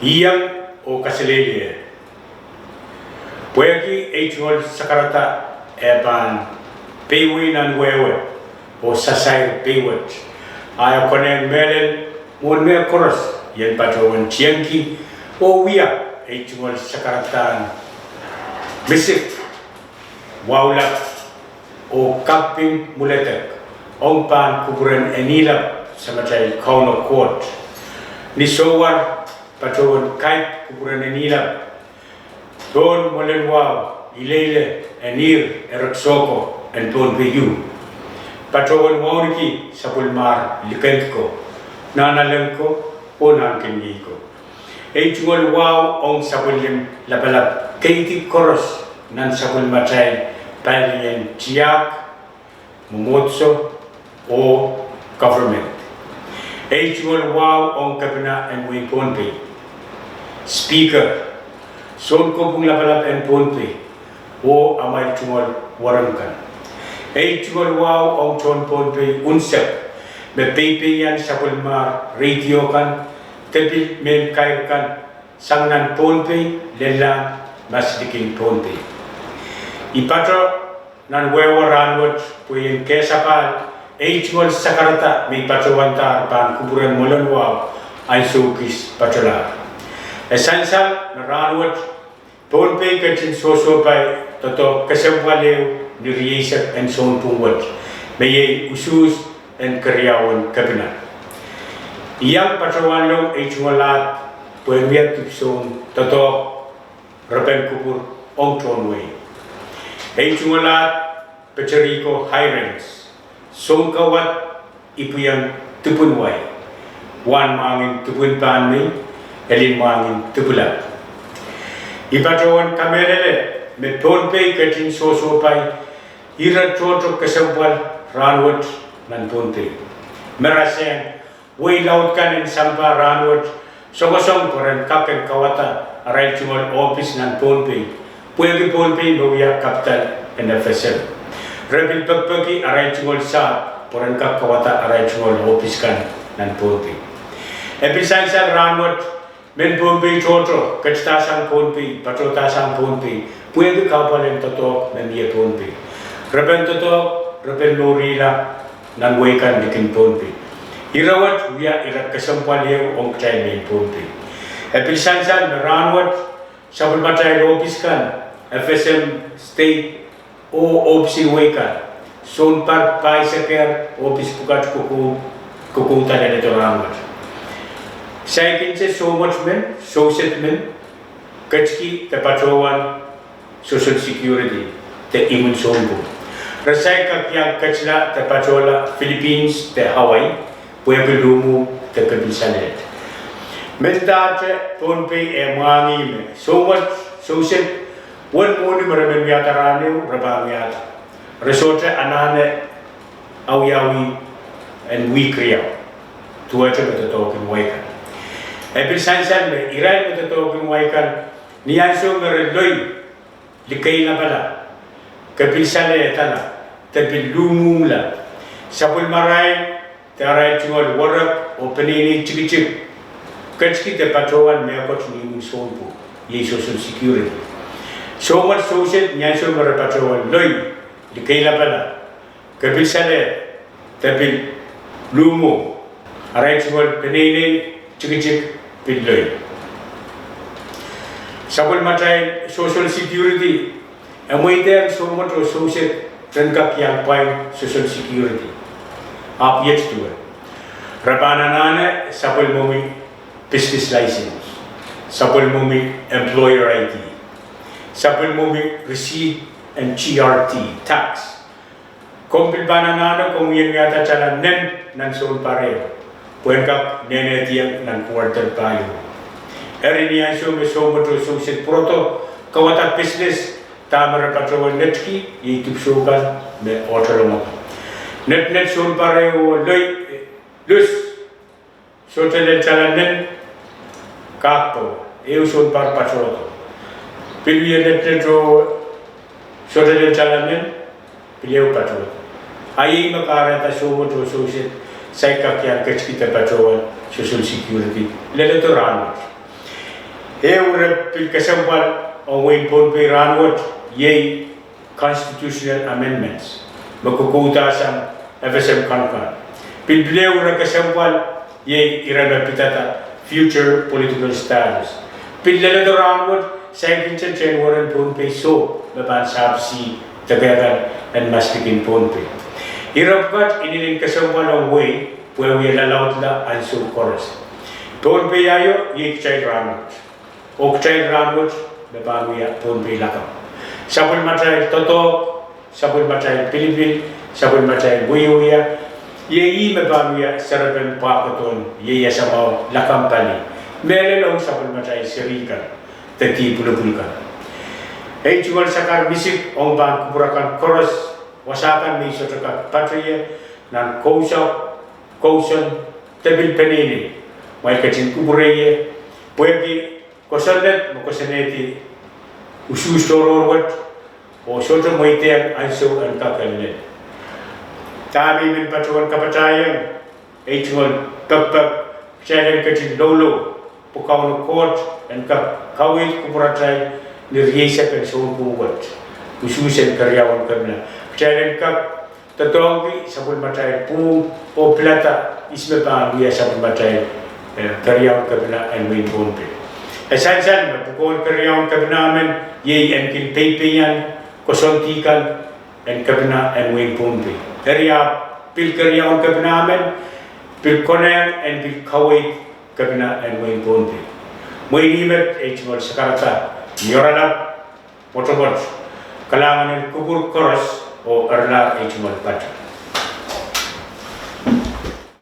Iyang o kasilili. Puegi ejol sakarata eban pewi nan wewe o sasai pewet. Aya konen melen mon me koros yen patawan tiangki o wia ejol sakaratan misik wawlap o kamping muletek ongpan kuburan enilap sama cai kauno court ni sowar patawan kait kuburan enilap don molen wow ilele enir eraksoko en ton peyu patawan wauniki sapul mar likentko nanalenko o nankeniko ejol wow ong sapulim lapalap keiti koros nan sapul macai palien tiak momotso o government ejol wow ong kapina en wingponpe speaker son ko pung lapalap en ponpe o amay tungol warangkan ejol wow ong chon ponpe unsep me pepe yan sapul mar radio kan tepi men kair kan sangnan ponpe lela mas diking ponpe ipatro nan wewaranwat puyen kesapal ejol sakarata may patrawantar pan kuburan molanwaw ay sukis patrolar esansal na ranwat ponpe kachin sosopay toto kasabwalew ni riyesak en son pungwat may usus en karyawan kabina iyang patrawanlong ejwalat puyen wiat tipson toto rapen kubur ong tonway ejwalat Peteriko Hairens son kawat ipuyang tupunway wan mangin tupun panmi elin mangin tupulat ipatawan kamelele me ponpe katin sosopay ira chotok kasambal ranwat nan ponpe merasen way laut kanin sampa ranwat sokosong koren kapen kawata aray chumol office nan ponpe puegi ponpe noya kapital NFSL Rebil pagpagi aray chungol sa poran kap kawata aray chungol office kan nan ponpe. Episansa ranwat men ponpe choto kachtasang ponpe patrotasang ponpe puede kapalen toto men dia ponpe. Reben toto reben norila nan wekan dikin ponpe. Irawat via irak kesampaliyo ong chay men ponpe. Episansa ranwat sabul batay office kan FSM state o opsi weka son par pai seker opis pukat kuku tane to rangat sai kinse so much men so set men kachki te patrowan social security te imun sombo rasai ka yang kachla te patrola Philippines te Hawaii puebe lumu te kabisanet mentate ponpe e mangi me so much so set wan moni maramen yata rane rabang yata resorte anane awyawi and we kriya tuacha betatokin waikan epil sansan me irai betatokin waikan niyanso mere loy likay na pala kapil sale tala tapil lumula sapul maray taray chungol warak o panini chikichik kachki te patrowan me akot ni musonpo ye social security so much social nyanso marapatrawan loy likay la pala kapil sale tapil lumo aray chungol panini chikichik pilloy sabol matay social security amoy der so much social tangkak yang pay social security up yet to it rabananane sabol momi business license sabol momi employer ID sabol momi receipt and GRT tax kompil bananano kung yan yata chala nen nan sol pareo puengkap nene tiang nan quarter payo eri niyan so me so moto so sit proto kawata business tamara patrawan netki yitip shogan me otoloma net sol pareo loy lus so tele chala nen kato eu sol par patroto pilih net jo sotele chalamen pilih patrol ai makara ta so moto so sai ka kya kachki ta patrol social security lele to ran ure pil kasambal o win pon pe ranwat ye constitutional amendments makukuta sang FSM kankan pil ure kasambal ye irana pitata future political status pil lele ranwat saying chen waran pon pe so baban sabsi together and mastikin pon pe irapkat inilin kasambal o way where we allowed la answer chorus pon pe ayo ye child ranwat Okchay Ramut, the Bamuya, Tonpi Lakam. Sabul Matai Toto, Sabul Matai Pilipil, Sabul Matai Buyuya, Ye Bamuya, Sarapan Pakaton, Ye Yasamo, Lakampani, Melon Sabul Matai Sirika, the Ki Pulupulka. Ejual Sakar Bisip, Omban Kupurakan Chorus, Wasakan Misotaka Patria, Nan Kouson, Tebil Penini, Waikatin Kubureye, Puegi. Kosanet mokosaneti usu stororwat o soto moitean anso an kakalne tabi min patuan kapatayan eituan kapap channel katin lolo pokaw court and kap kawit kupuratai niriesa kan so buwat usu sen karyawan kabla channel kap tatongi sabul matai pu o plata isme pa dia sabul matai karyawan kabla and win pompe Esensan mapukul karyawan kabinamen ye enkin pepeyan kosontikan en kabina en wing pumpi. Karya pil karyawan kabinamen pil konen en pil kawit kabina en wing pumpi. Moy limet ejmol sakarata yoranap motobot kalangan en kubur koros o arla ejmol pat.